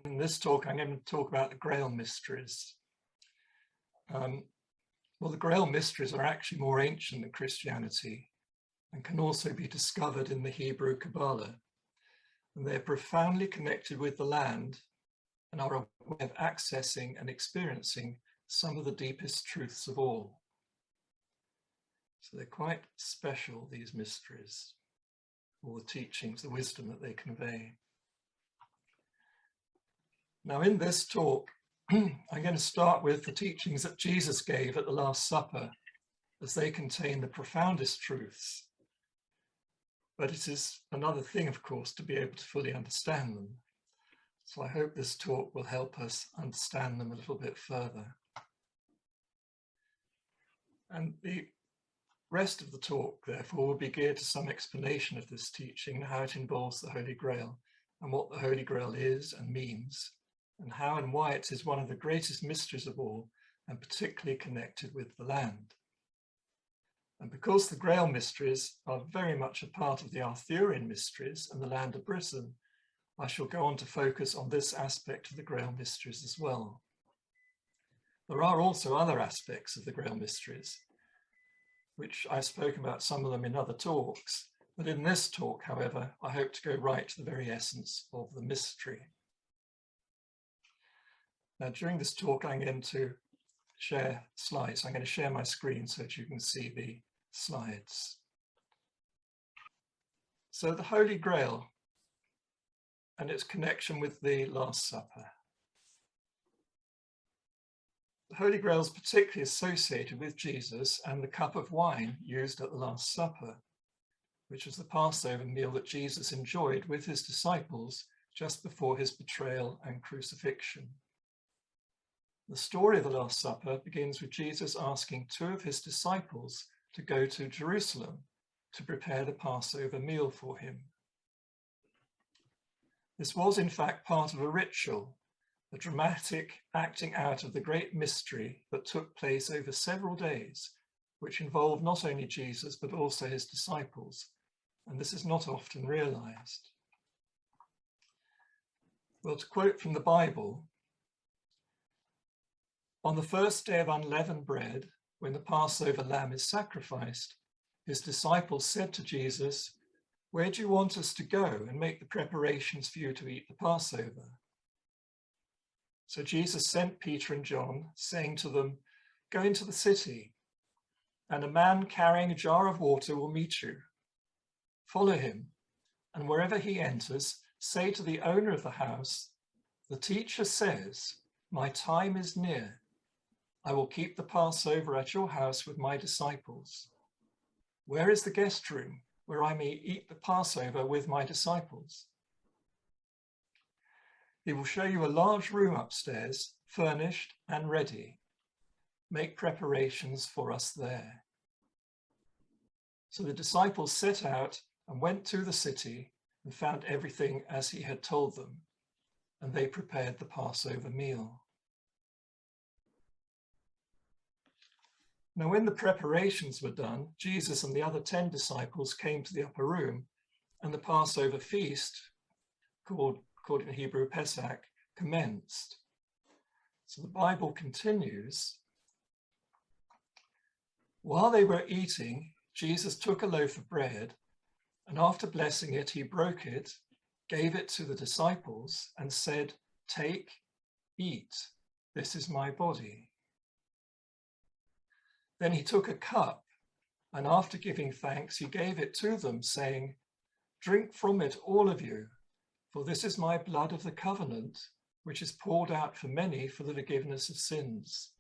In this talk, I'm going to talk about the Grail mysteries. Well, the Grail mysteries are actually more ancient than Christianity and can also be discovered in the Hebrew Kabbalah. And they're profoundly connected with the land and are a way of accessing and experiencing some of the deepest truths of all. So they're quite special, these mysteries, all the teachings, the wisdom that they convey. Now, in this talk, I'm going to start with the teachings that Jesus gave at the Last Supper, as they contain the profoundest truths. But it is another thing, of course, to be able to fully understand them. So I hope this talk will help us understand them a little bit further. And the rest of the talk, therefore, will be geared to some explanation of this teaching, how it involves the Holy Grail, and what the Holy Grail is and means, and how and why it is one of the greatest mysteries of all, and particularly connected with the land. And because the Grail mysteries are very much a part of the Arthurian mysteries and the land of Britain, I shall go on to focus on this aspect of the Grail mysteries as well. There are also other aspects of the Grail mysteries, which I've spoken about some of them in other talks, but in this talk, however, I hope to go right to the very essence of the mystery. Now, during this talk, I'm going to share slides. I'm going to share my screen so that you can see the slides. So the Holy Grail and its connection with the Last Supper. The Holy Grail is particularly associated with Jesus and the cup of wine used at the Last Supper, which was the Passover meal that Jesus enjoyed with his disciples just before his betrayal and crucifixion. The story of the Last Supper begins with Jesus asking two of his disciples to go to Jerusalem to prepare the Passover meal for him. This was in fact part of a ritual, a dramatic acting out of the great mystery that took place over several days, which involved not only Jesus but also his disciples, and this is not often realized. Well, to quote from the Bible, on the first day of unleavened bread, when the Passover lamb is sacrificed, his disciples said to Jesus, "Where do you want us to go and make the preparations for you to eat the Passover?" So Jesus sent Peter and John, saying to them, "Go into the city, and a man carrying a jar of water will meet you. Follow him, and wherever he enters, say to the owner of the house, 'The teacher says, my time is near. I will keep the Passover at your house with my disciples. Where is the guest room where I may eat the Passover with my disciples?' He will show you a large room upstairs, furnished and ready. Make preparations for us there." So the disciples set out and went to the city and found everything as he had told them, and they prepared the Passover meal. Now, when the preparations were done, Jesus and the other 10 disciples came to the upper room, and the Passover feast, called according to Hebrew Pesach, commenced. So the Bible continues, "While they were eating, Jesus took a loaf of bread, and after blessing it, he broke it, gave it to the disciples, and said, 'Take, eat, this is my body.' Then he took a cup, and after giving thanks, he gave it to them, saying, 'Drink from it, all of you, for this is my blood of the covenant, which is poured out for many for the forgiveness of sins.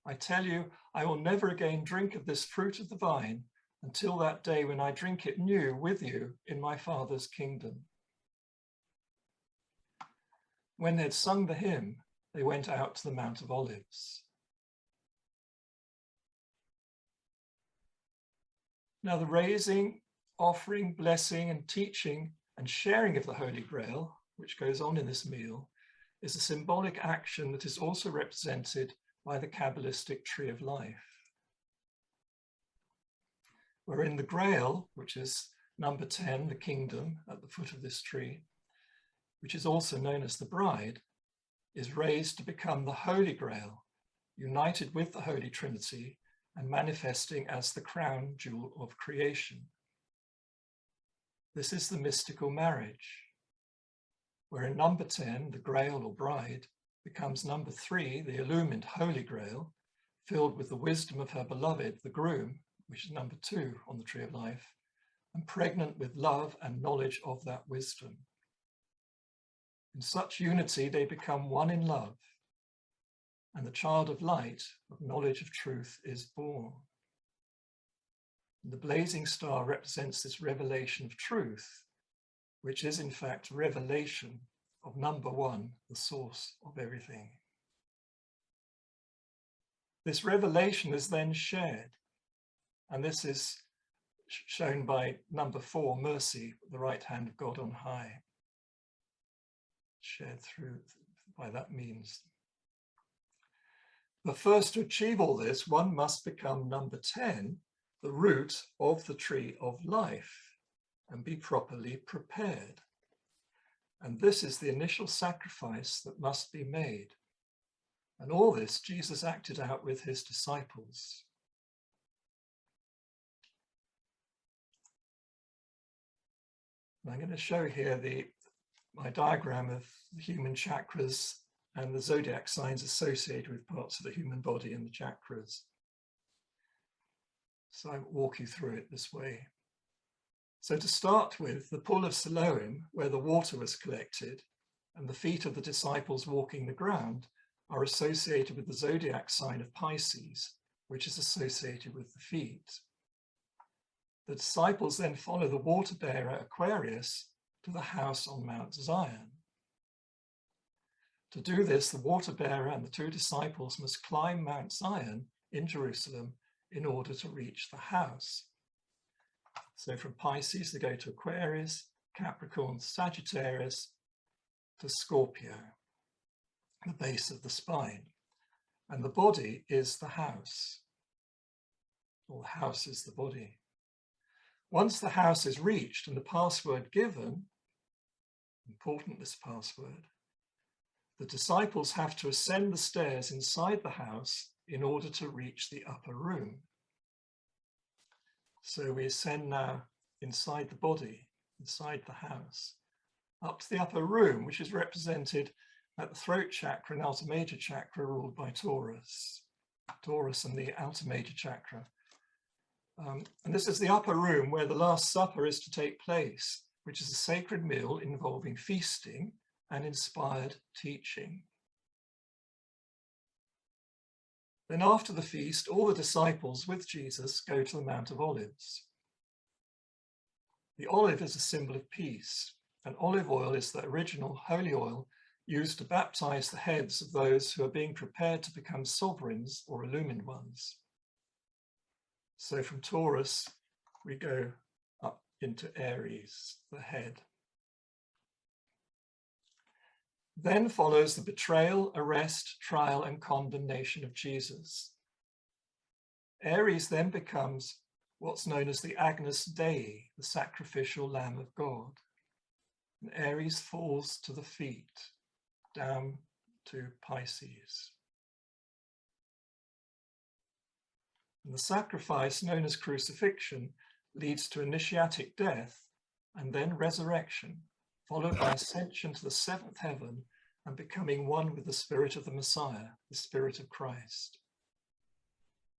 I tell you, I will never again drink of this fruit of the vine until that day when I drink it new with you in my Father's kingdom.' When they had sung the hymn, they went out to the Mount of Olives." Now, the raising, offering, blessing, and teaching and sharing of the Holy Grail, which goes on in this meal, is a symbolic action that is also represented by the Kabbalistic tree of life. Wherein the Grail, which is number 10, the kingdom, at the foot of this tree, which is also known as the bride, is raised to become the Holy Grail, united with the Holy Trinity and manifesting as the crown jewel of creation. This is the mystical marriage, where in number 10, the Grail or bride becomes number 3, the illumined Holy Grail, filled with the wisdom of her beloved, the groom, which is number 2 on the Tree of Life, and pregnant with love and knowledge of that wisdom. In such unity, they become one in love, and the child of light, of knowledge of truth, is born. And the blazing star represents this revelation of truth, which is in fact revelation of number 1, the source of everything. This revelation is then shared, and this is shown by number 4, mercy, the right hand of God on high, shared through by that means. But first, to achieve all this, one must become number 10, the root of the tree of life, and be properly prepared. And this is the initial sacrifice that must be made. And all this Jesus acted out with his disciples. And I'm going to show here my diagram of the human chakras and the zodiac signs associated with parts of the human body and the chakras. So I'll walk you through it this way. So to start with, the pool of Siloam, where the water was collected, and the feet of the disciples walking the ground, are associated with the zodiac sign of Pisces, which is associated with the feet. The disciples then follow the water bearer Aquarius to the house on Mount Zion. To do this, the water bearer and the 2 disciples must climb Mount Zion in Jerusalem in order to reach the house. So from Pisces, they go to Aquarius, Capricorn, Sagittarius, to Scorpio, the base of the spine. And the body is the house, or the house is the body. Once the house is reached and the password given, important this password, the disciples have to ascend the stairs inside the house in order to reach the upper room. So we ascend now inside the body, inside the house, up to the upper room, which is represented at the throat chakra and outer major chakra ruled by Taurus. Taurus and the outer major chakra. And this is the upper room where the Last Supper is to take place, which is a sacred meal involving feasting and inspired teaching. Then after the feast, all the disciples with Jesus go to the Mount of Olives. The olive is a symbol of peace, and olive oil is the original holy oil used to baptize the heads of those who are being prepared to become sovereigns or illumined ones. So from Taurus, we go up into Aries, the head. Then follows the betrayal, arrest, trial, and condemnation of Jesus. Aries then becomes what's known as the Agnus Dei, the sacrificial Lamb of God. And Aries falls to the feet, down to Pisces. And the sacrifice, known as crucifixion, leads to initiatic death and then resurrection, followed by ascension to the 7th heaven and becoming one with the spirit of the Messiah, the Spirit of Christ.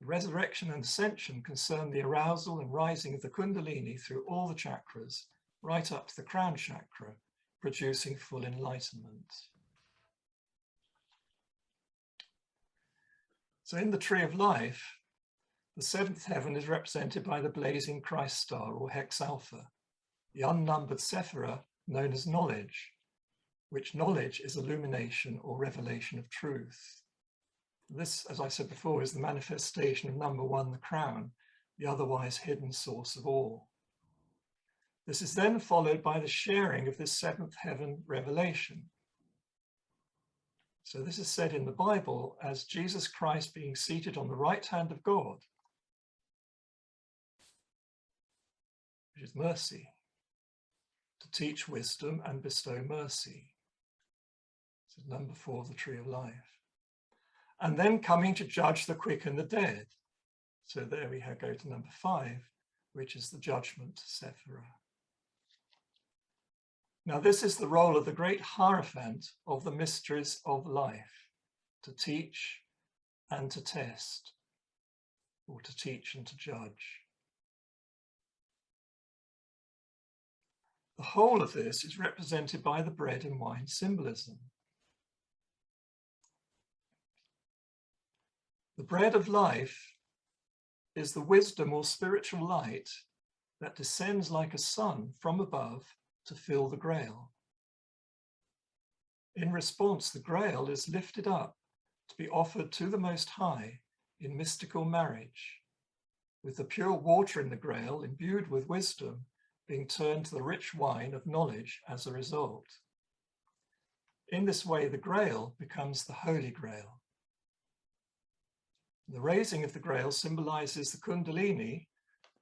The resurrection and ascension concern the arousal and rising of the Kundalini through all the chakras, right up to the crown chakra, producing full enlightenment. So in the Tree of Life, the 7th heaven is represented by the blazing Christ star, or Hex Alpha, the unnumbered Sephira known as knowledge, which knowledge is illumination or revelation of truth. This, as I said before, is the manifestation of number 1, the crown, the otherwise hidden source of all. This is then followed by the sharing of this 7th heaven revelation. So this is said in the Bible as Jesus Christ being seated on the right hand of God, which is mercy, to teach wisdom and bestow mercy. So number 4 of the tree of life. And then coming to judge the quick and the dead. So there we go to number 5, which is the judgment, Sephirah. Now this is the role of the great Hierophant of the mysteries of life, to teach and to test, or to teach and to judge. The whole of this is represented by the bread and wine symbolism. The bread of life is the wisdom or spiritual light that descends like a sun from above to fill the grail. In response, the grail is lifted up to be offered to the Most High in mystical marriage, with the pure water in the grail imbued with wisdom being turned to the rich wine of knowledge as a result. In this way, the grail becomes the Holy Grail. The raising of the grail symbolizes the Kundalini,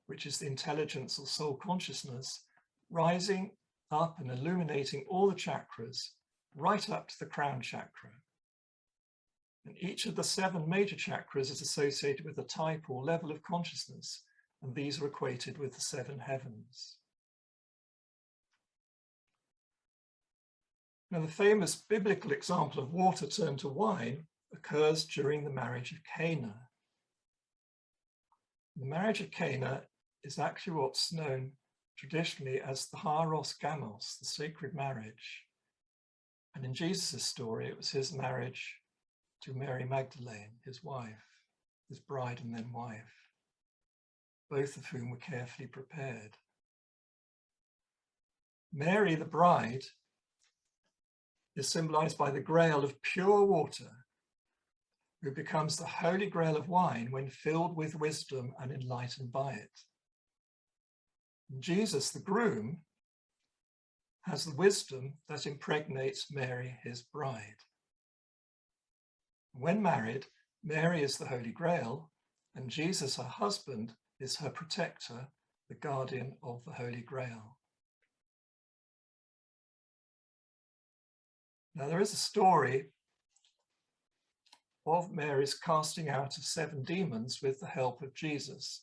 which is the intelligence or soul consciousness, rising up and illuminating all the chakras, right up to the crown chakra. And each of the 7 major chakras is associated with a type or level of consciousness, and these are equated with the 7 heavens. Now, the famous biblical example of water turned to wine occurs during the marriage of Cana. The marriage of Cana is actually what's known traditionally as the Hieros Gamos, the sacred marriage. And in Jesus' story, it was his marriage to Mary Magdalene, his wife, his bride and then wife, both of whom were carefully prepared. Mary, the bride, is symbolized by the grail of pure water, who becomes the holy grail of wine when filled with wisdom and enlightened by it. And Jesus, the groom, has the wisdom that impregnates Mary, his bride. When married, Mary is the Holy Grail, and Jesus, her husband, is her protector, the guardian of the Holy Grail. Now, there is a story of Mary's casting out of 7 demons with the help of Jesus.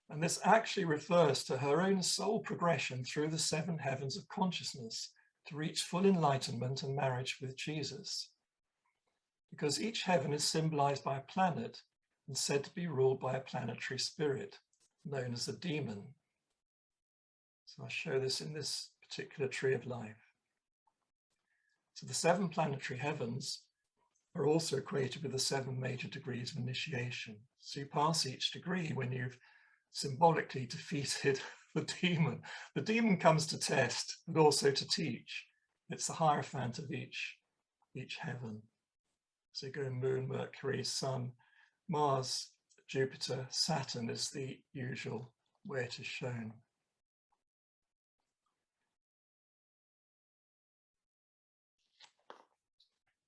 And this actually refers to her own soul progression through the 7 heavens of consciousness to reach full enlightenment and marriage with Jesus. Because each heaven is symbolized by a planet and said to be ruled by a planetary spirit known as a demon. So I show this in this particular tree of life. So the 7 planetary heavens are also equated with the 7 major degrees of initiation. So you pass each degree when you've symbolically defeated the demon. The demon comes to test, but also to teach. It's the Hierophant of each heaven. So you go Moon, Mercury, Sun, Mars, Jupiter, Saturn is the usual way it is shown.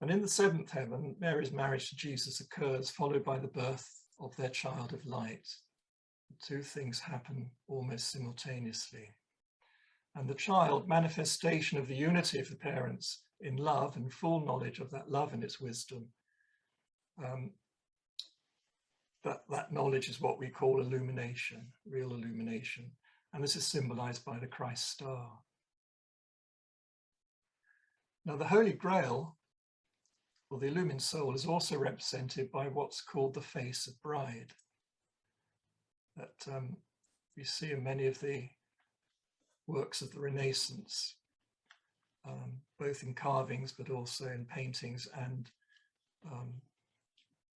And in the 7th heaven, Mary's marriage to Jesus occurs, followed by the birth of their child of light. The 2 things happen almost simultaneously. And the child, manifestation of the unity of the parents in love and full knowledge of that love and its wisdom, that knowledge is what we call illumination, real illumination. And this is symbolized by the Christ star. Now, the Holy Grail, or the illumined soul, is also represented by what's called the face of bride, that we see in many of the works of the Renaissance, both in carvings, but also in paintings and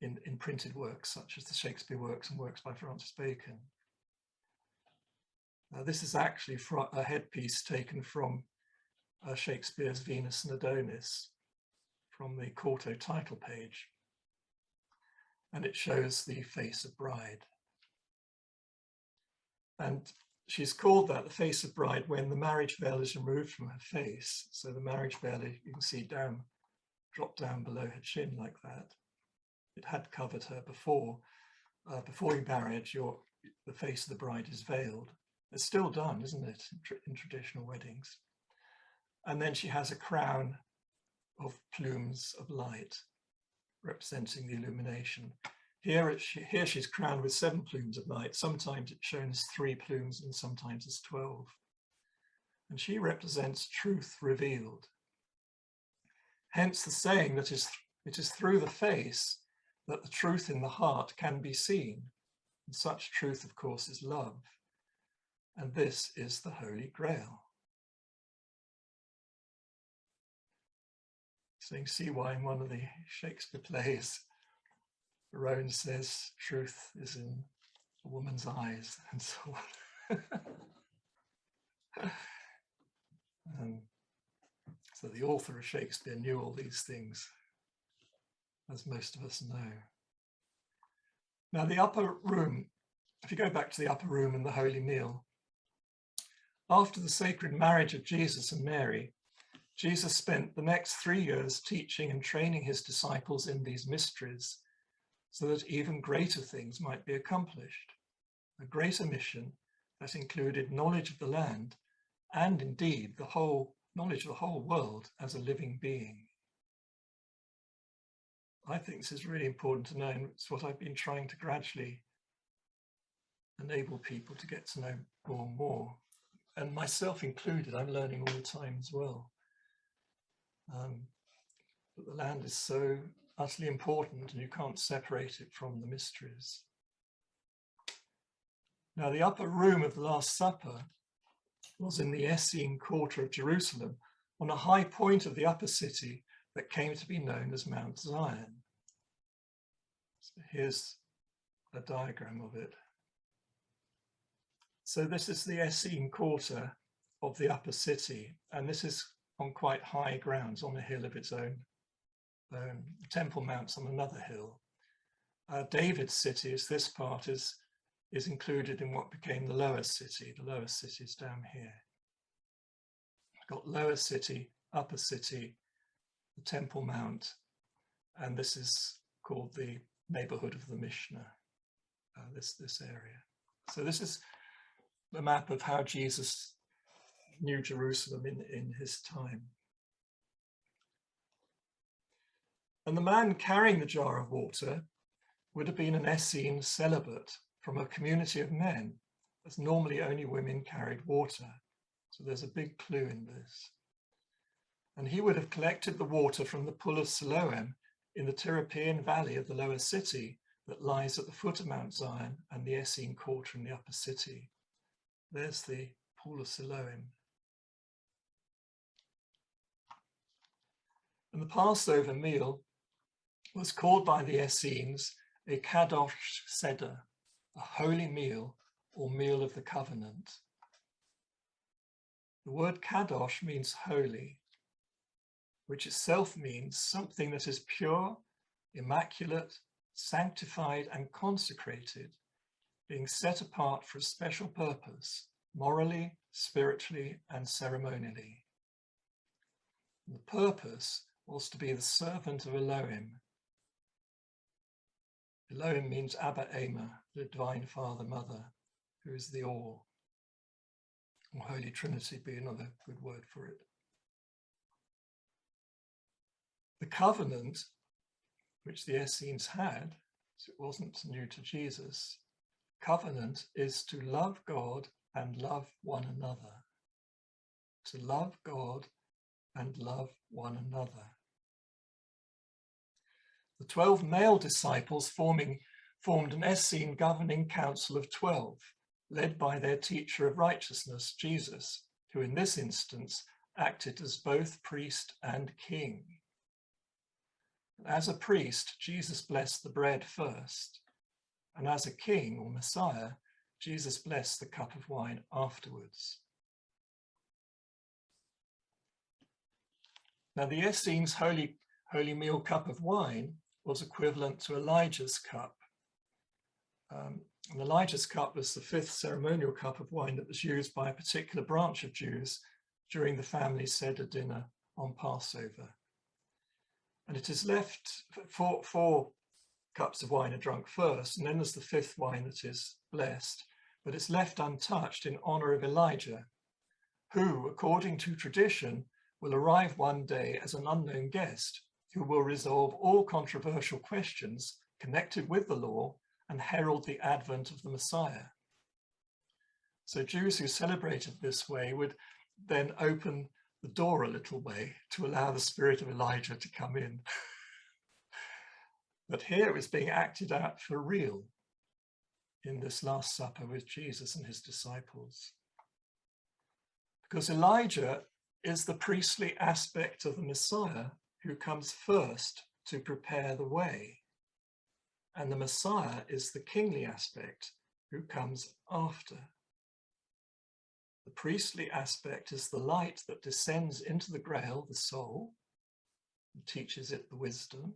in printed works, such as the Shakespeare works and works by Francis Bacon. This is actually a headpiece taken from Shakespeare's Venus and Adonis, from the quarto title page, and it shows the face of bride. And she's called that, the face of bride, when the marriage veil is removed from her face. So the marriage veil, you can see drop down below her chin like that. It had covered her before. Before you marriage, the face of the bride is veiled. It's still done, isn't it, in traditional weddings? And then she has a crown of plumes of light, representing the illumination. Here she's crowned with 7 plumes of light. Sometimes it's shown as 3 plumes and sometimes as 12. And she represents truth revealed. Hence the saying that it is through the face that the truth in the heart can be seen. And such truth, of course, is love. And this is the Holy Grail. So you can see why in one of the Shakespeare plays, Rowan says, truth is in a woman's eyes, and so on. So the author of Shakespeare knew all these things, as most of us know. Now the upper room, if you go back to the upper room and the Holy Meal, after the sacred marriage of Jesus and Mary, Jesus spent the next 3 years teaching and training his disciples in these mysteries so that even greater things might be accomplished. A greater mission that included knowledge of the land and indeed the whole knowledge of the whole world as a living being. I think this is really important to know, and it's what I've been trying to gradually enable people to get to know more and more, and myself included. I'm learning all the time as well. But the land is so utterly important and you can't separate it from the mysteries. Now the upper room of the Last Supper was in the Essene quarter of Jerusalem, on a high point of the upper city that came to be known as Mount Zion. So here's a diagram of it. So this is the Essene quarter of the upper city, and this is on quite high grounds on a hill of its own. The Temple Mount's on another hill. David's city, is this part, is included in what became the lower city. The lower city is down here. We've got lower city, upper city, the Temple Mount, and this is called the neighborhood of the Mishnah, this area. So this is the map of how Jesus knew Jerusalem in his time. And the man carrying the jar of water would have been an Essene celibate from a community of men, as normally only women carried water. So there's a big clue in this. And he would have collected the water from the pool of Siloam in the Tyropoeon valley of the lower city that lies at the foot of Mount Zion and the Essene quarter in the upper city. There's the pool of Siloam. And the Passover meal was called by the Essenes a Kadosh Seder, a holy meal or meal of the covenant. The word Kadosh means holy, which itself means something that is pure, immaculate, sanctified and consecrated, being set apart for a special purpose, morally, spiritually and ceremonially. The purpose was to be the servant of Elohim. Elohim means Abba Ema, the Divine Father, Mother, who is the All, or Holy Trinity be another good word for it. The covenant which the Essenes had, so it wasn't new to Jesus, covenant is to love God and love one another. To love God and love one another. The 12 male disciples formed an Essene governing council of 12, led by their teacher of righteousness, Jesus, who in this instance acted as both priest and king. As a priest, Jesus blessed the bread first, and as a king or Messiah, Jesus blessed the cup of wine afterwards. Now the Essenes' holy meal cup of wine was equivalent to Elijah's cup. And Elijah's cup was the 5th ceremonial cup of wine that was used by a particular branch of Jews during the family Seder dinner on Passover. And it is left, 4 cups of wine are drunk first, and then there's the 5th wine that is blessed, but it's left untouched in honor of Elijah, who, according to tradition, will arrive one day as an unknown guest who will resolve all controversial questions connected with the law and herald the advent of the Messiah. So Jews who celebrated this way would then open the door a little way to allow the spirit of Elijah to come in. But here it was being acted out for real in this Last Supper with Jesus and his disciples. Because Elijah is the priestly aspect of the Messiah who comes first to prepare the way. And the Messiah is the kingly aspect who comes after. The priestly aspect is the light that descends into the Grail, the soul, and teaches it the wisdom.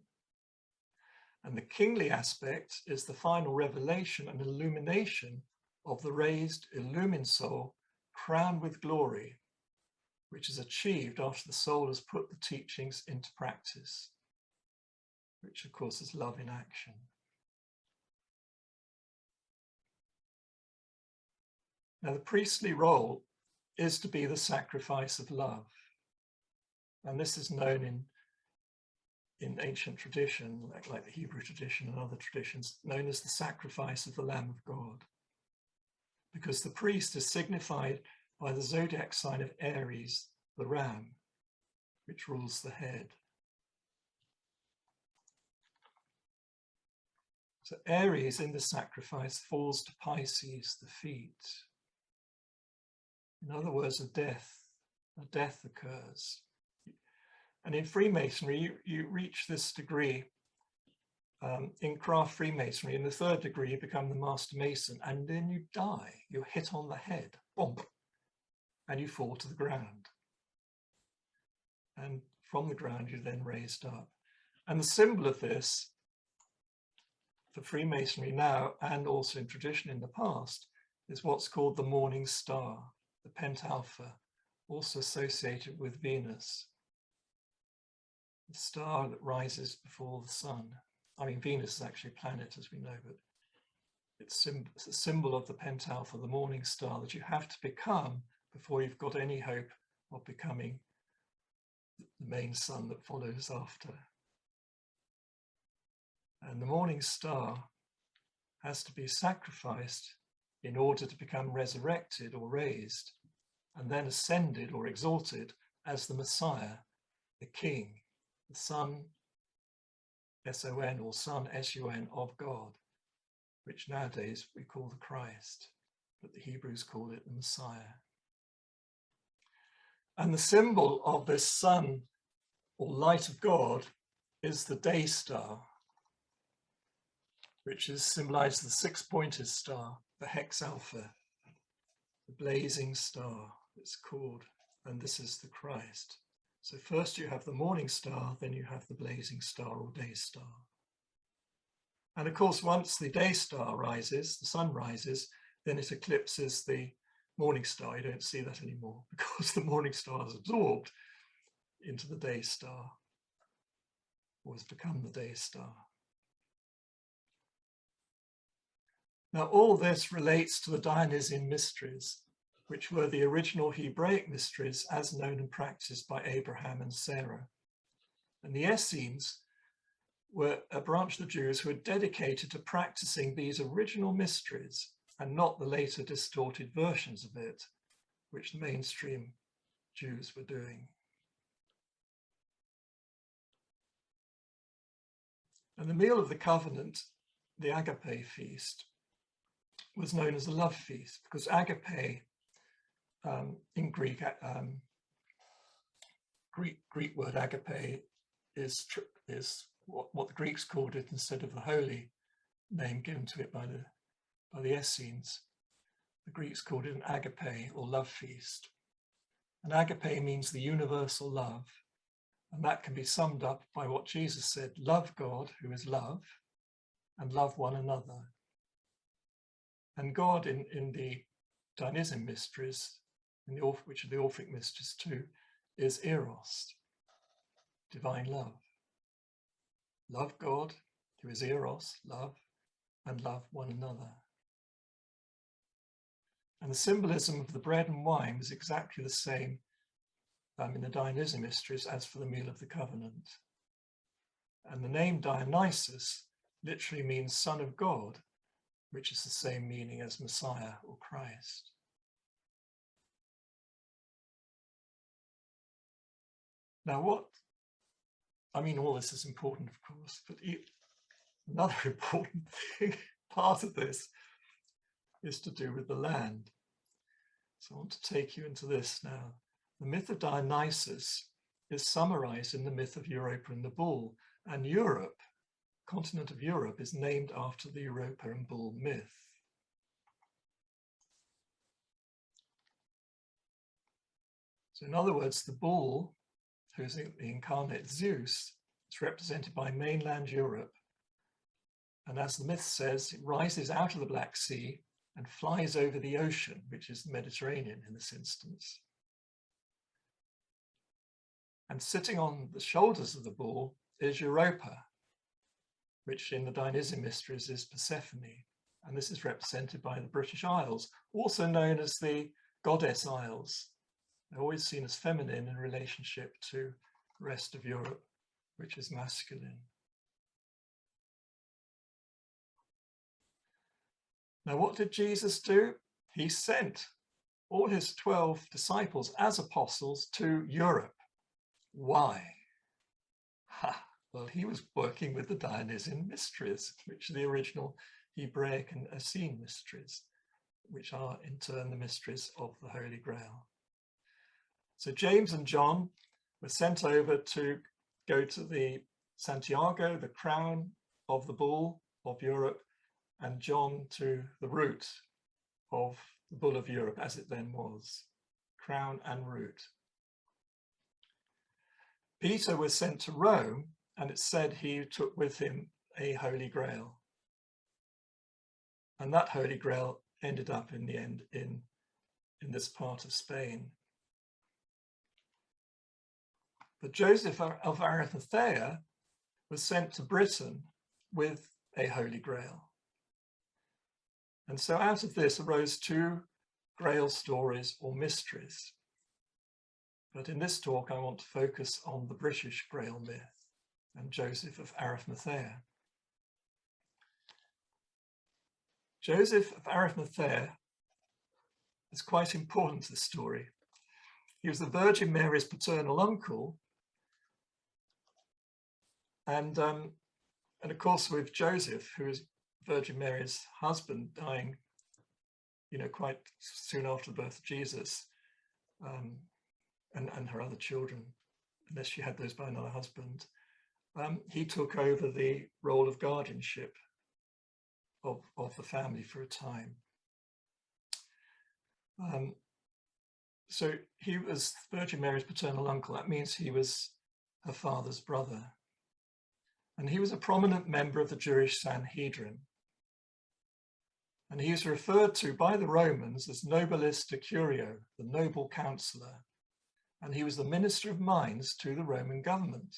And the kingly aspect is the final revelation and illumination of the raised, illumined soul, crowned with glory, which is achieved after the soul has put the teachings into practice, which of course is love in action. Now, the priestly role is to be the sacrifice of love. And this is known in ancient tradition, like the Hebrew tradition and other traditions, known as the sacrifice of the Lamb of God. Because the priest is signified by the zodiac sign of Aries, the ram, which rules the head. So Aries in the sacrifice falls to Pisces, the feet. In other words, a death occurs. And in Freemasonry, you reach this degree. In craft Freemasonry, in the third degree, you become the Master Mason, and then you die. You're hit on the head, boom, and you fall to the ground. And from the ground, you're then raised up. And the symbol of this, for Freemasonry now, and also in tradition in the past, is what's called the morning star, the pentalpha, also associated with Venus, the star that rises before the sun. I mean, Venus is actually a planet, as we know, but it's a symbol of the pentalpha, the morning star, that you have to become before you've got any hope of becoming the main sun that follows after. And the morning star has to be sacrificed in order to become resurrected or raised, and then ascended or exalted as the Messiah, the King, the Son, S-O-N, or Son, S-U-N, of God, which nowadays we call the Christ, but the Hebrews call it the Messiah. And the symbol of this sun, or light of God, is the day star, which is symbolized the six-pointed star, the hex alpha, the blazing star, it's called, and this is the Christ. So first you have the morning star, then you have the blazing star or day star. And of course, once the day star rises, the sun rises, then it eclipses the morning star. You don't see that anymore because the morning star is absorbed into the day star, or has become the day star. Now, all this relates to the Dionysian mysteries, which were the original Hebraic mysteries as known and practiced by Abraham and Sarah. And the Essenes were a branch of the Jews who were dedicated to practicing these original mysteries and not the later distorted versions of it, which the mainstream Jews were doing. And the meal of the covenant, the agape feast, was known as a love feast because agape in Greek word agape is what the Greeks called it instead of the holy name given to it by the Essenes. The Greeks called it an agape or love feast. And agape means the universal love. And that can be summed up by what Jesus said: love God, who is love, and love one another. And God in the Dionysian mysteries, which are the Orphic mysteries too, is eros, divine love. Love God, who is eros, love, and love one another. And the symbolism of the bread and wine was exactly the same in the Dionysian mysteries as for the meal of the covenant. And the name Dionysus literally means son of God, which is the same meaning as Messiah or Christ. Now all this is important, of course, but another important part of this is to do with the land. So I want to take you into this now. The myth of Dionysus is summarized in the myth of Europa and the bull, and Europe, continent of Europe, is named after the Europa and bull myth. So in other words, the bull, who's the incarnate Zeus, is represented by mainland Europe. And as the myth says, it rises out of the Black Sea and flies over the ocean, which is the Mediterranean in this instance. And sitting on the shoulders of the bull is Europa, which in the Dionysian mysteries is Persephone. And this is represented by the British Isles, also known as the Goddess Isles. They're always seen as feminine in relationship to the rest of Europe, which is masculine. Now, what did Jesus do? He sent all his 12 disciples as apostles to Europe. Why? Well, he was working with the Dionysian mysteries, which are the original Hebraic and Essene mysteries, which are in turn the mysteries of the Holy Grail. So James and John were sent over to go to the Santiago, the crown of the bull of Europe, and John to the root of the bull of Europe, as it then was, crown and root. Peter was sent to Rome, and it said he took with him a Holy Grail. And that Holy Grail ended up in the end in this part of Spain. But Joseph of Arimathea was sent to Britain with a Holy Grail. And so out of this arose two Grail stories or mysteries. But in this talk, I want to focus on the British Grail myth and Joseph of Arimathea. Joseph of Arimathea is quite important to the story. He was the Virgin Mary's paternal uncle. And of course, with Joseph, who is Virgin Mary's husband, dying, quite soon after the birth of Jesus, and her other children, unless she had those by another husband, he took over the role of guardianship of the family for a time. So he was Virgin Mary's paternal uncle. That means he was her father's brother. And he was a prominent member of the Jewish Sanhedrin. And he is referred to by the Romans as Nobilis Decurio, the noble counselor. And he was the minister of mines to the Roman government.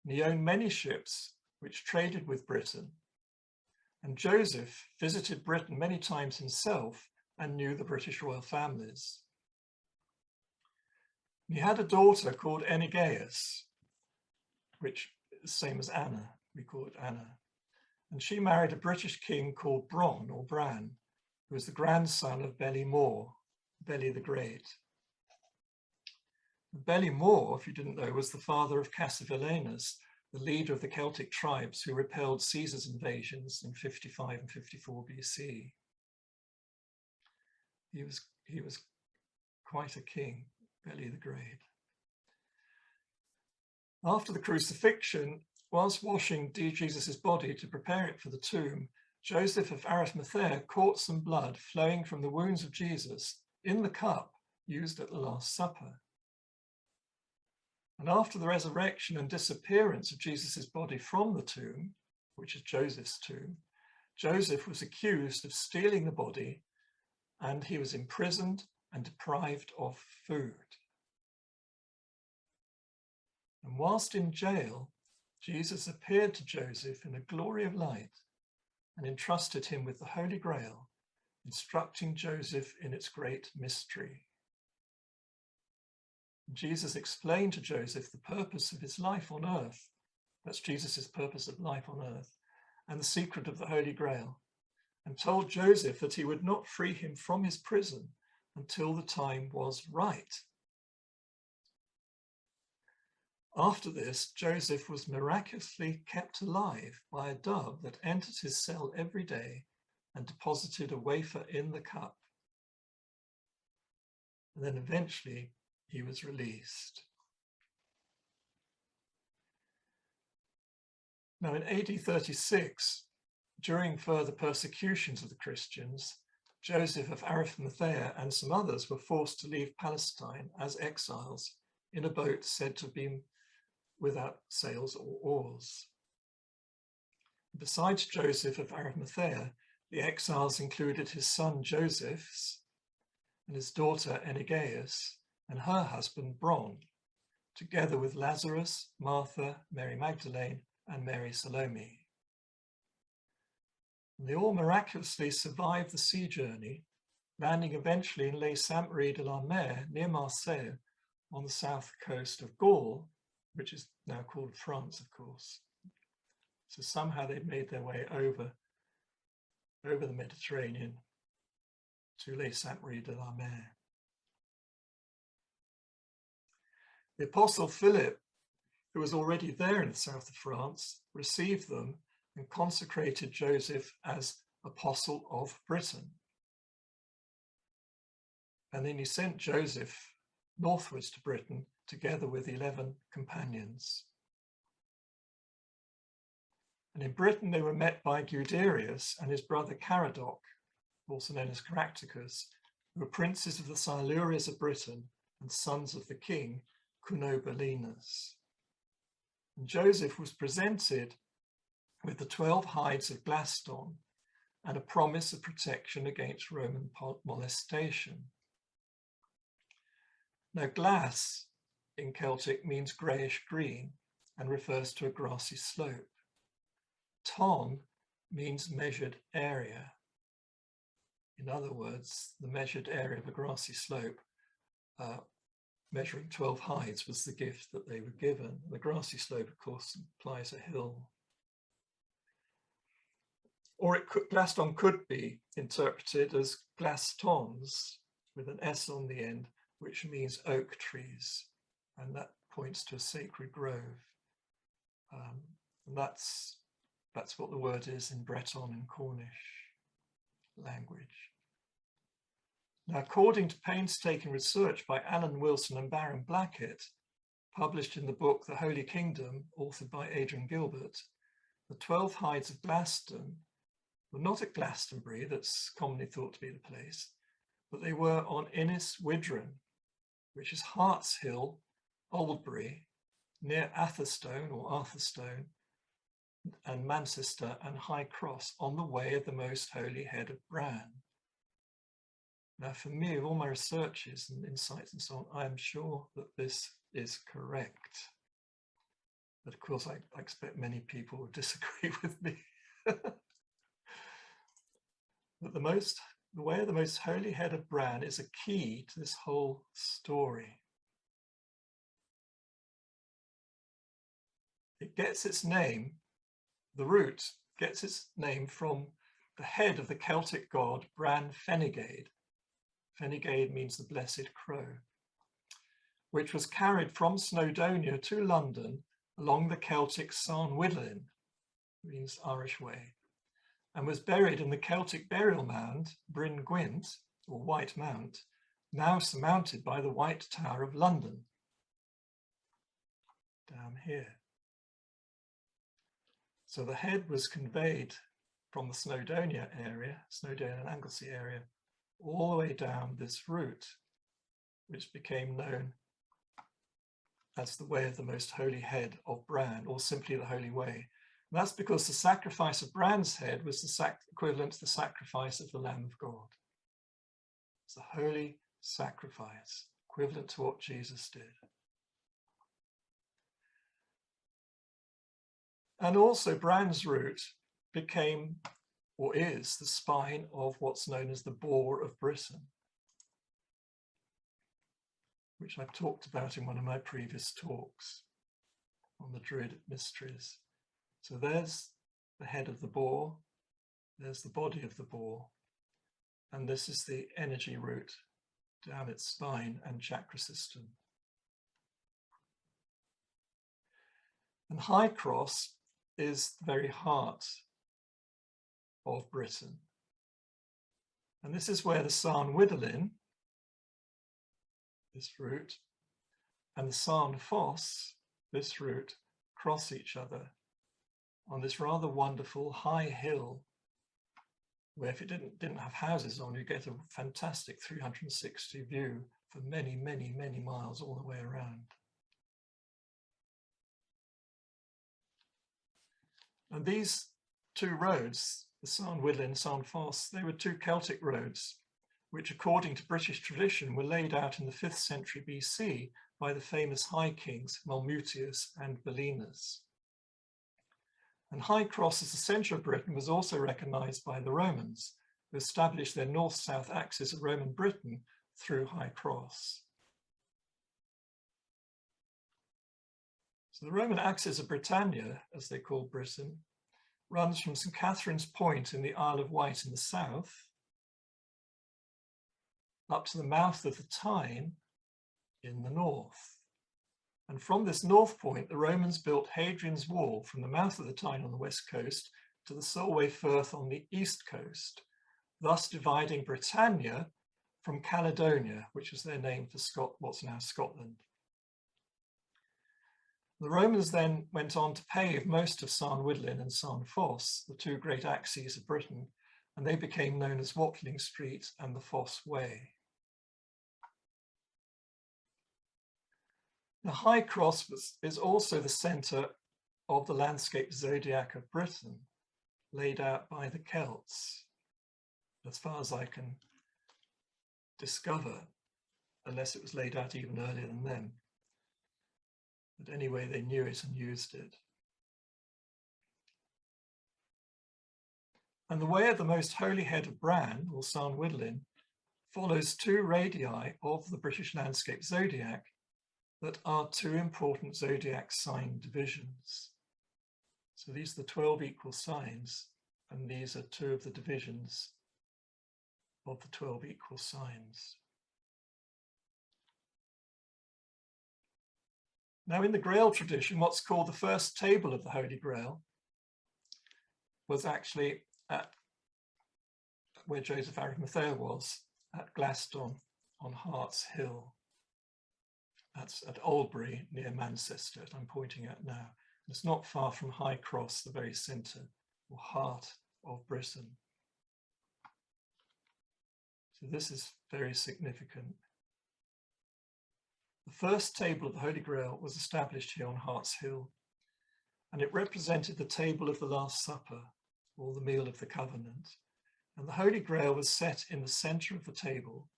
And he owned many ships which traded with Britain. And Joseph visited Britain many times himself and knew the British royal families. And he had a daughter called Enigeus, which is the same as Anna, we call it Anna. And she married a British king called Bron or Bran, who was the grandson of Beli Mawr, Beli the Great. Beli Mawr, if you didn't know, was the father of Cassivellaunus, the leader of the Celtic tribes who repelled Caesar's invasions in 55 and 54 BC. He was quite a king, Beli the Great. After the crucifixion, whilst washing Jesus' body to prepare it for the tomb, Joseph of Arimathea caught some blood flowing from the wounds of Jesus in the cup used at the Last Supper. And after the resurrection and disappearance of Jesus' body from the tomb, which is Joseph's tomb, Joseph was accused of stealing the body, and he was imprisoned and deprived of food. And whilst in jail, Jesus appeared to Joseph in a glory of light and entrusted him with the Holy Grail, instructing Joseph in its great mystery. Jesus explained to Joseph the purpose of his life on earth. That's Jesus's purpose of life on earth, and the secret of the Holy Grail, and told Joseph that he would not free him from his prison until the time was right. After this, Joseph was miraculously kept alive by a dove that entered his cell every day and deposited a wafer in the cup. And then eventually he was released. Now in AD 36, during further persecutions of the Christians, Joseph of Arimathea and some others were forced to leave Palestine as exiles in a boat said to have been without sails or oars. Besides Joseph of Arimathea, the exiles included his son Joseph and his daughter Enigeus and her husband Bron, together with Lazarus, Martha, Mary Magdalene, and Mary Salome. And they all miraculously survived the sea journey, landing eventually in Les Saintes-Maries de la Mer near Marseille on the south coast of Gaul, which is now called France, of course. So somehow they made their way over the Mediterranean to Les Saintes-Maries de la Mer. The Apostle Philip, who was already there in the south of France, received them and consecrated Joseph as Apostle of Britain. And then he sent Joseph northwards to Britain together with 11 companions. And in Britain they were met by Guiderius and his brother Caradoc, also known as Caractacus, who were princes of the Silures of Britain and sons of the king Cunobelinus. And Joseph was presented with the 12 hides of Glaston and a promise of protection against Roman molestation. Now, glass in Celtic means greyish green and refers to a grassy slope. Ton means measured area. In other words, the measured area of a grassy slope, measuring 12 hides, was the gift that they were given. The grassy slope, of course, implies a hill. Or Glaston could be interpreted as glastons with an S on the end, which means oak trees, and that points to a sacred grove. And that's what the word is in Breton and Cornish language. Now, according to painstaking research by Alan Wilson and Baron Blackett, published in the book The Holy Kingdom, authored by Adrian Gilbert, the 12 hides of Glaston were not at Glastonbury, that's commonly thought to be the place, but they were on Innis Widron, which is Hart's Hill, Oldbury, near Atherstone or Arthurstone, and Manchester and High Cross, on the way of the Most Holy Head of Bran. Now, for me, with all my researches and insights and so on, I am sure that this is correct. But of course, I expect many people will disagree with me. But the way of the Most Holy Head of Bran is a key to this whole story. It gets its name, the root gets its name from the head of the Celtic god Bran Fenegade. Fenegade means the blessed crow, which was carried from Snowdonia to London along the Celtic San Widlin, means Irish way, and was buried in the Celtic burial mound, Bryn Gwent, or White Mount, now surmounted by the White Tower of London, down here. So the head was conveyed from the Snowdonia area, Snowdonia and Anglesey area, all the way down this route, which became known as the Way of the Most Holy Head of Bran, or simply the Holy Way. And that's because the sacrifice of Bran's head was the equivalent to the sacrifice of the Lamb of God. It's a holy sacrifice, equivalent to what Jesus did. And also Bran's route became, or is, the spine of what's known as the Boar of Britain. which I've talked about in one of my previous talks on the Druidic mysteries. So there's the head of the boar, there's the body of the boar, and this is the energy route down its spine and chakra system. And High Cross is the very heart of Britain. And this is where the Sarn Wyddolin, this route, and the Sarn Foss, this route, cross each other on this rather wonderful high hill, where if it didn't have houses on, you get a fantastic 360 view for many, many, many miles all the way around. And these two roads, the Sarn Wyddolin and Sarn Foss, they were two Celtic roads, which according to British tradition were laid out in the 5th century BC by the famous High Kings Malmutius and Belinus. And High Cross as the centre of Britain was also recognised by the Romans, who established their north-south axis of Roman Britain through High Cross. So the Roman axis of Britannia, as they call Britain, runs from St. Catherine's Point in the Isle of Wight in the south, up to the mouth of the Tyne in the north. And from this north point, the Romans built Hadrian's Wall from the mouth of the Tyne on the west coast to the Solway Firth on the east coast, thus dividing Britannia from Caledonia, which was their name for what's now Scotland. The Romans then went on to pave most of Sarn Wyddolin and Sarn Foss, the two great axes of Britain, and they became known as Watling Street and the Foss Way. The High Cross is also the centre of the landscape zodiac of Britain, laid out by the Celts, as far as I can discover, unless it was laid out even earlier than them. But anyway, they knew it and used it. And the way of the Most Holy Head of Bran, or Sarn Wyddolin, follows two radii of the British landscape zodiac that are two important zodiac sign divisions. So these are the 12 equal signs, and these are two of the divisions of the 12 equal signs. Now, in the Grail tradition, what's called the first table of the Holy Grail was actually at where Joseph Arimathea was, at Glaston on Hart's Hill. That's at Albury near Manchester, that I'm pointing at now. It's not far from High Cross, the very centre or heart of Britain. So this is very significant. The first table of the Holy Grail was established here on Hart's Hill, and it represented the table of the Last Supper, or the meal of the covenant. And the Holy Grail was set in the centre of the table,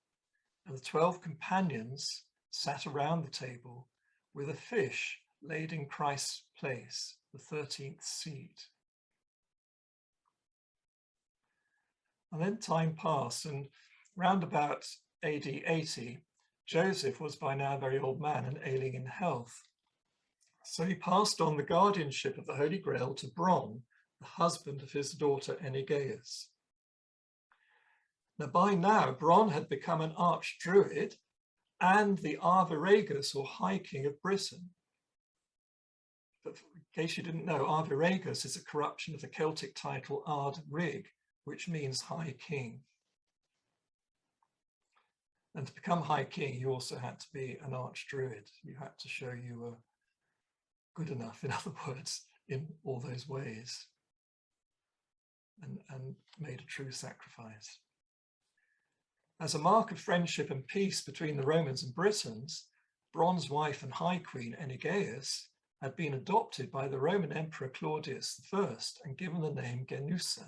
and the 12 companions sat around the table with a fish laid in Christ's place, the 13th seat. And then time passed, and round about AD 80, Joseph was by now a very old man and ailing in health. So he passed on the guardianship of the Holy Grail to Bron, the husband of his daughter Enigeus. Now by now, Bron had become an archdruid and the Arviragus, or High King of Britain. But in case you didn't know, Arviragus is a corruption of the Celtic title Ard Rig, which means High King. And to become High King, you also had to be an archdruid. You had to show you were good enough, in other words, in all those ways, and made a true sacrifice. As a mark of friendship and peace between the Romans and Britons, Bron's wife and High Queen Enigeus had been adopted by the Roman Emperor Claudius I and given the name Genusa.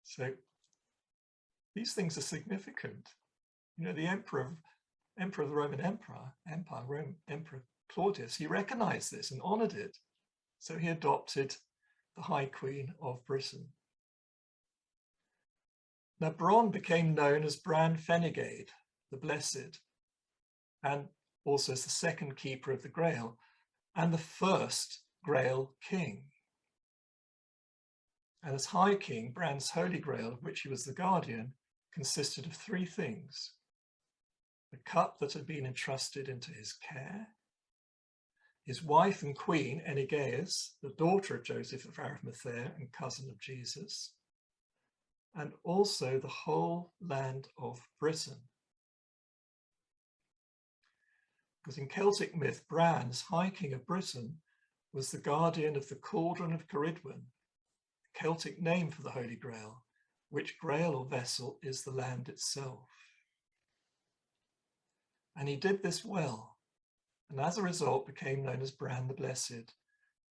So these things are significant. You know, the Emperor of the Roman Empire, Emperor Claudius, he recognized this and honored it. So he adopted the High Queen of Britain. Now, Bron became known as Bran Fenegade, the Blessed, and also as the second keeper of the Grail, and the first Grail king. And as High King, Bran's Holy Grail, of which he was the guardian, consisted of three things: the cup that had been entrusted into his care, his wife and queen, Aenegaeus, the daughter of Joseph of Arimathea and cousin of Jesus, and also the whole land of Britain. Because in Celtic myth, Bran, as High King of Britain, was the guardian of the Cauldron of Cerridwen, a Celtic name for the Holy Grail, which grail or vessel is the land itself. And he did this well, and as a result became known as Bran the Blessed,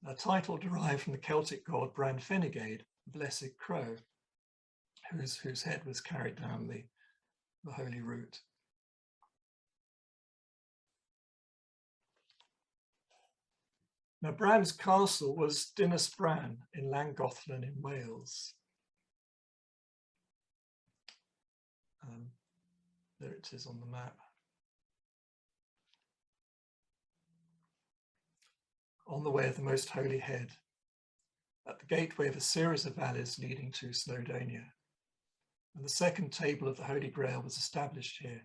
a title derived from the Celtic god Bran Fenegade, the Blessed Crow, whose head was carried down the holy route. Now, Bran's castle was Dinas Bran in Llangollen in Wales. There it is on the map. On the way of the Most Holy Head, at the gateway of a series of valleys leading to Snowdonia. And the second table of the Holy Grail was established here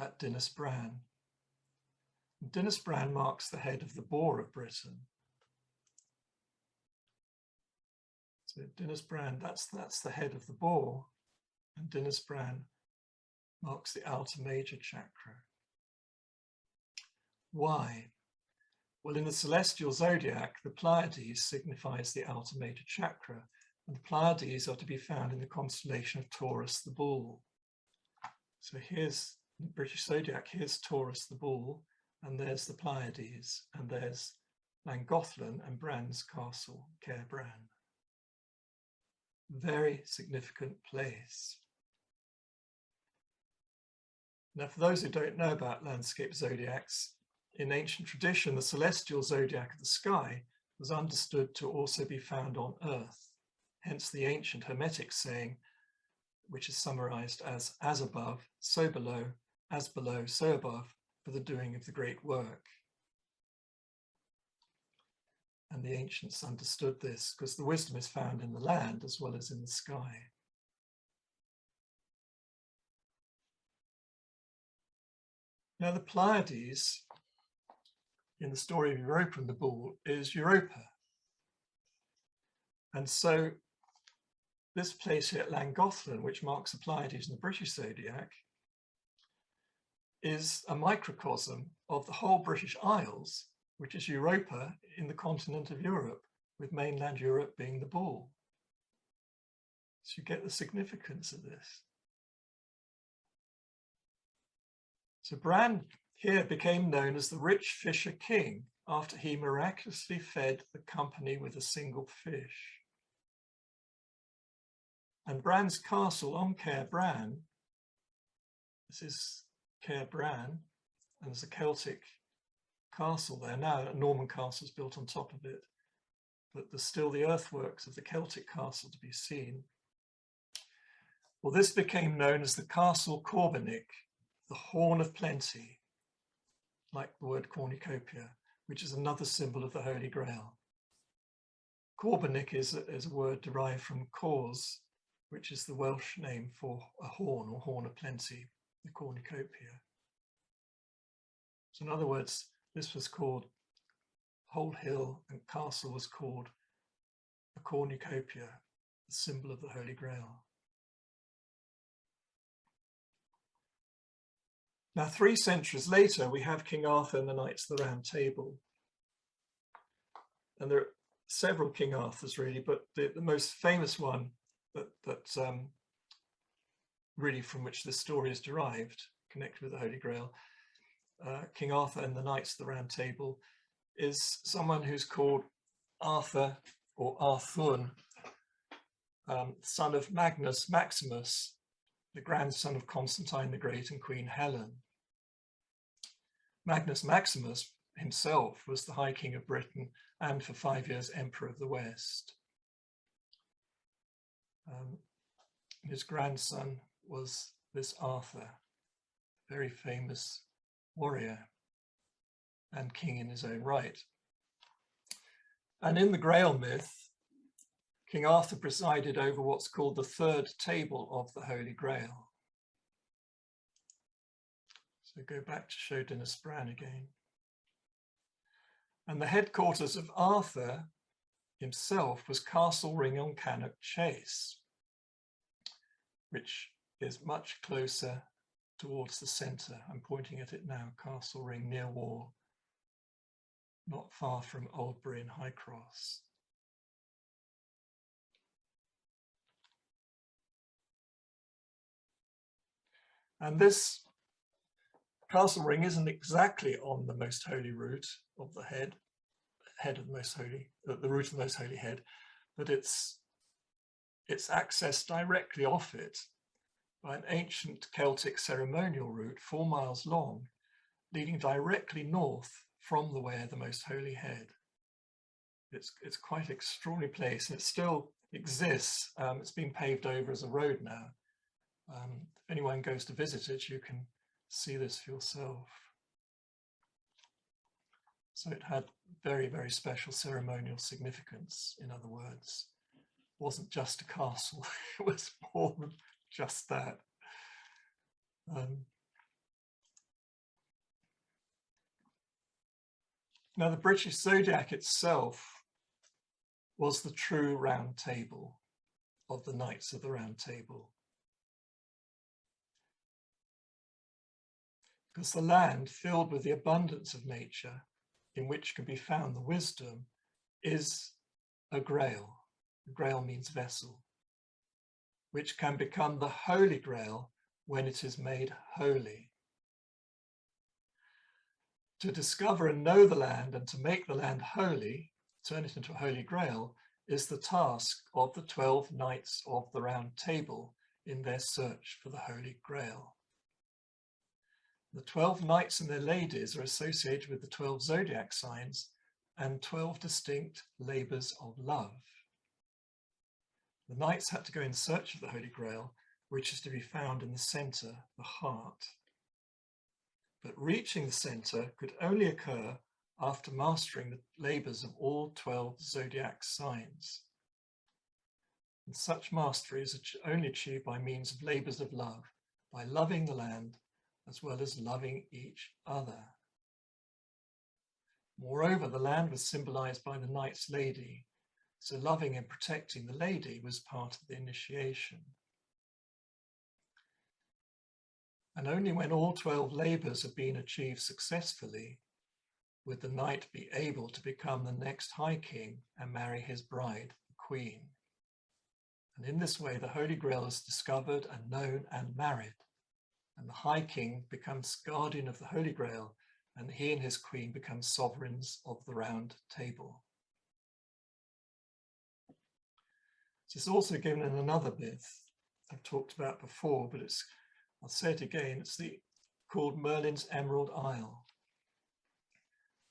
at Dinas Bran. And Dinas Bran marks the head of the boar of Britain. So Dinas Bran, that's the head of the boar, and Dinas Bran marks the outer major chakra. Why? Well, in the celestial zodiac, the Pleiades signifies the outer major chakra, and the Pleiades are to be found in the constellation of Taurus the Bull. So here's the British zodiac, here's Taurus the Bull, and there's the Pleiades, and there's Llangollen and Bran's castle, Caer Bran. Very significant place. Now, for those who don't know about landscape zodiacs, in ancient tradition, the celestial zodiac of the sky was understood to also be found on Earth, hence the ancient Hermetic saying, which is summarized as above, so below, as below, so above, for the doing of the great work. And the ancients understood this because the wisdom is found in the land as well as in the sky. Now, the Pleiades in the story of Europa and the Bull is Europa. And so this place here at Llangollen, which marks the Pleiades in the British zodiac, is a microcosm of the whole British Isles, which is Europa in the continent of Europe, with mainland Europe being the Bull. So you get the significance of this. So Bran here became known as the rich fisher king after he miraculously fed the company with a single fish. And Bran's castle on Caer Bran, this is Caer Bran, and there's a Celtic castle there. Now a Norman castle is built on top of it, but there's still the earthworks of the Celtic castle to be seen. Well, this became known as the Castle Corbinic, the Horn of Plenty, like the word cornucopia, which is another symbol of the Holy Grail. Corbinic is a word derived from cors, which is the Welsh name for a horn or horn of plenty, the cornucopia. So in other words, this was called, whole hill and castle was called a cornucopia, the symbol of the Holy Grail. Now, 3 centuries later, we have King Arthur and the Knights of the Round Table. And there are several King Arthurs really, but the most famous one that really from which this story is derived, connected with the Holy Grail, King Arthur and the Knights of the Round Table, is someone who's called Arthur or Arthun, son of Magnus Maximus, the grandson of Constantine the Great and Queen Helen. Magnus Maximus himself was the High King of Britain and for 5 years Emperor of the West. His grandson was this Arthur, very famous warrior and king in his own right. And in the Grail myth, King Arthur presided over what's called the third table of the Holy Grail. So go back to Show Dinas Bran again. And the headquarters of Arthur himself was Castle Ring on Cannock Chase, which is much closer towards the centre. I'm pointing at it now, Castle Ring near War, not far from Oldbury and High Cross. And this Castle Ring isn't exactly on the most holy route of the head of the most holy, the route of the most holy head, but it's accessed directly off it by an ancient Celtic ceremonial route 4 miles long, leading directly north from the way of the most holy head. It's quite an extraordinary place, and it still exists. It's been paved over as a road now. If anyone goes to visit it, you can see this for yourself. So it had very, very special ceremonial significance, in other words. It wasn't just a castle, it was more than just that. Now, the British Zodiac itself was the true round table of the Knights of the Round Table. Because the land filled with the abundance of nature in which can be found the wisdom is a grail. Grail means vessel, which can become the Holy Grail when it is made holy. To discover and know the land and to make the land holy, turn it into a Holy Grail, is the task of the 12 Knights of the Round Table in their search for the Holy Grail. The 12 knights and their ladies are associated with the 12 zodiac signs and 12 distinct labours of love. The knights had to go in search of the Holy Grail, which is to be found in the centre, the heart. But reaching the centre could only occur after mastering the labours of all 12 zodiac signs. And such mastery is only achieved by means of labours of love, by loving the land as well as loving each other. Moreover, the land was symbolized by the knight's lady, so loving and protecting the lady was part of the initiation. And only when all 12 labours have been achieved successfully would the knight be able to become the next High King and marry his bride, the Queen. And in this way, the Holy Grail is discovered and known and married. And the High King becomes guardian of the Holy Grail, and he and his queen become sovereigns of the Round Table. It's also given in another myth I've talked about before, but I'll say it again, it's called Merlin's Emerald Isle.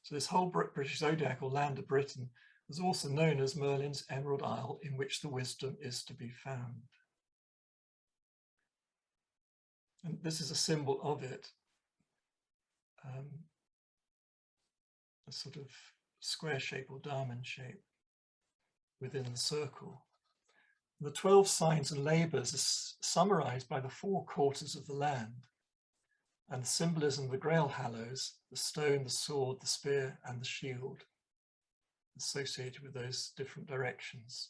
So this whole British Zodiac, or land of Britain, was also known as Merlin's Emerald Isle, in which the wisdom is to be found. And this is a symbol of it, a sort of square shape or diamond shape within the circle. The 12 signs and labours are summarised by the 4 quarters of the land, and the symbolism of the Grail Hallows, the stone, the sword, the spear and the shield, associated with those different directions.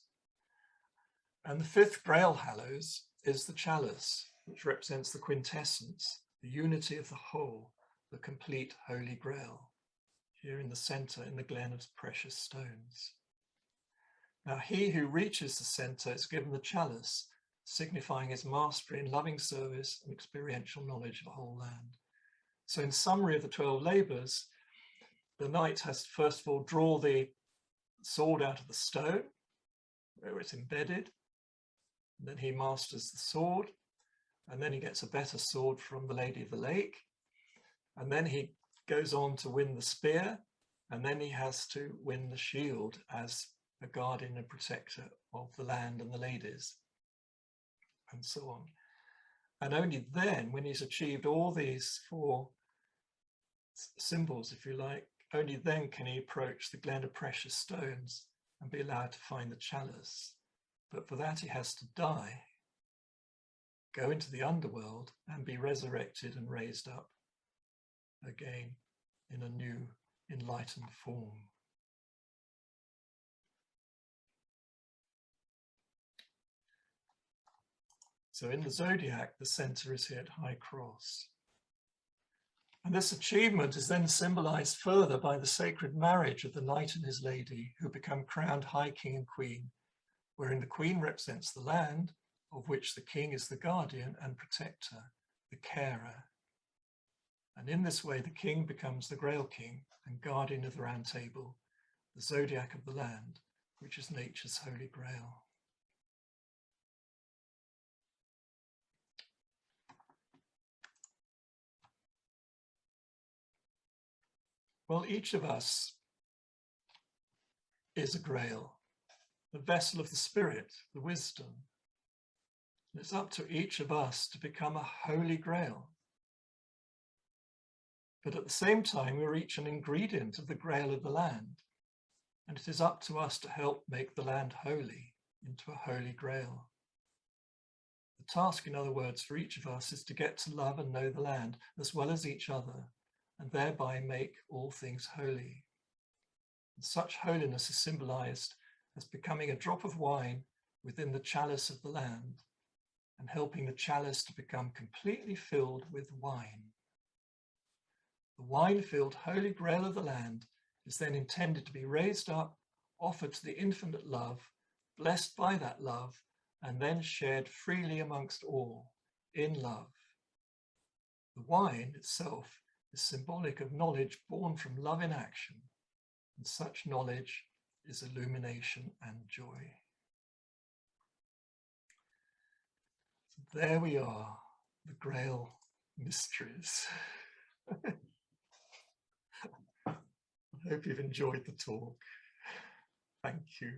And the 5th Grail Hallows is the chalice, which represents the quintessence, the unity of the whole, the complete Holy Grail, here in the centre in the glen of precious stones. Now he who reaches the centre is given the chalice, signifying his mastery in loving service and experiential knowledge of the whole land. So in summary of the 12 labours, the knight has to first of all draw the sword out of the stone, where it's embedded, and then he masters the sword, and then he gets a better sword from the Lady of the Lake, and then he goes on to win the spear, and then he has to win the shield as a guardian and protector of the land and the ladies, and so on. And only then, when he's achieved all these 4 symbols, if you like, only then can he approach the glen of precious stones and be allowed to find the chalice. But for that he has to die, go into the underworld and be resurrected and raised up again in a new enlightened form. So in the zodiac, the center is here at High Cross. And this achievement is then symbolized further by the sacred marriage of the knight and his lady, who become crowned High King and Queen, wherein the Queen represents the land, of which the King is the guardian and protector, the carer. And in this way, the King becomes the Grail King and guardian of the Round Table, the zodiac of the land, which is nature's Holy Grail. Well, each of us is a grail, the vessel of the spirit, the wisdom. And it's up to each of us to become a holy grail. But at the same time, we're each an ingredient of the grail of the land. And it is up to us to help make the land holy into a holy grail. The task, in other words, for each of us is to get to love and know the land as well as each other, and thereby make all things holy. And such holiness is symbolized as becoming a drop of wine within the chalice of the land and helping the chalice to become completely filled with wine. The wine-filled holy grail of the land is then intended to be raised up, offered to the infinite love, blessed by that love, and then shared freely amongst all in love. The wine itself is symbolic of knowledge born from love in action, and such knowledge is illumination and joy. So there we are, the Grail mysteries. I hope you've enjoyed the talk. Thank you.